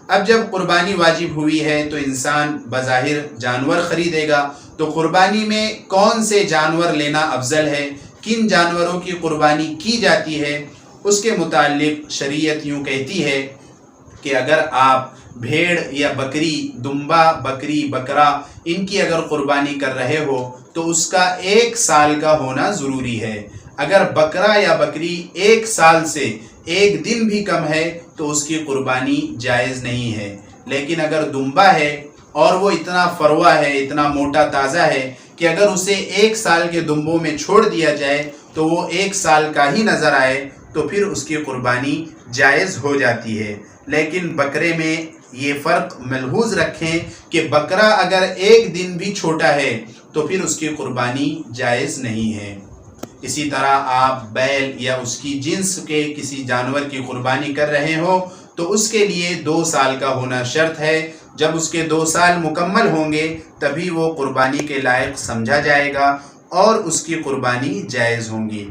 اب جب قربانی واجب ہوئی ہے تو انسان بظاہر جانور خریدے گا، تو قربانی میں کون سے جانور لینا افضل ہے، کن جانوروں کی قربانی کی جاتی ہے، اس کے متعلق شریعت یوں کہتی ہے کہ اگر آپ بھیڑ یا بکری، دمبا، بکری، بکرا، ان کی اگر قربانی کر رہے ہو تو اس کا 1 سال کا ہونا ضروری ہے۔ اگر بکرا یا بکری 1 سال سے 1 دن بھی کم ہے تو اس کی قربانی جائز نہیں ہے۔ لیکن اگر دمبا ہے اور وہ اتنا فروا ہے، اتنا موٹا تازہ ہے کہ اگر اسے 1 سال کے دمبوں میں چھوڑ دیا جائے تو وہ 1 سال کا ہی نظر آئے تو پھر اس کی قربانی جائز ہو جاتی ہے۔ لیکن بکرے میں یہ فرق ملحوظ رکھیں کہ بکرا اگر 1 دن بھی چھوٹا ہے تو پھر اس کی قربانی جائز نہیں ہے۔ اسی طرح آپ بیل یا اس کی جنس کے کسی جانور کی قربانی کر رہے ہو تو اس کے لیے 2 سال کا ہونا شرط ہے۔ جب اس کے 2 سال مکمل ہوں گے تبھی وہ قربانی کے لائق سمجھا جائے گا اور اس کی قربانی جائز ہوں گی۔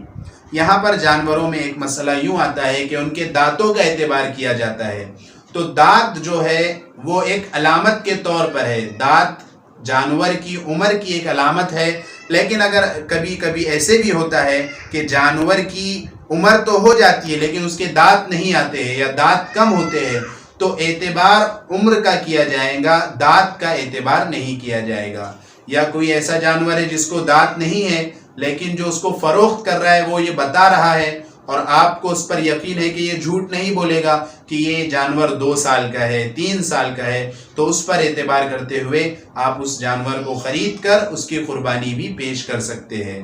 یہاں پر جانوروں میں ایک مسئلہ یوں آتا ہے کہ ان کے دانتوں کا اعتبار کیا جاتا ہے، تو دانت جو ہے وہ ایک علامت کے طور پر ہے۔ دانت جانور کی عمر کی ایک علامت ہے، لیکن اگر کبھی کبھی ایسے بھی ہوتا ہے کہ جانور کی عمر تو ہو جاتی ہے لیکن اس کے دانت نہیں آتے ہیں یا دانت کم ہوتے ہیں، تو اعتبار عمر کا کیا جائے گا، دانت کا اعتبار نہیں کیا جائے گا۔ یا کوئی ایسا جانور ہے جس کو دانت نہیں ہے لیکن جو اس کو فروخت کر رہا ہے وہ یہ بتا رہا ہے اور آپ کو اس پر یقین ہے کہ یہ جھوٹ نہیں بولے گا کہ یہ جانور 2 سال کا ہے، 3 سال کا ہے، تو اس پر اعتبار کرتے ہوئے آپ اس جانور کو خرید کر اس کی قربانی بھی پیش کر سکتے ہیں۔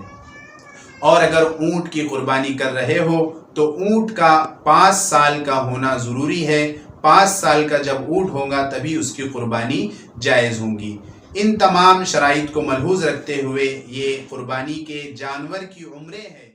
اور اگر اونٹ کی قربانی کر رہے ہو تو اونٹ کا 5 سال کا ہونا ضروری ہے۔ 5 سال کا جب اونٹ ہوگا تبھی اس کی قربانی جائز ہوں گی۔ ان تمام شرائط کو ملحوظ رکھتے ہوئے یہ قربانی کے جانور کی عمریں ہے۔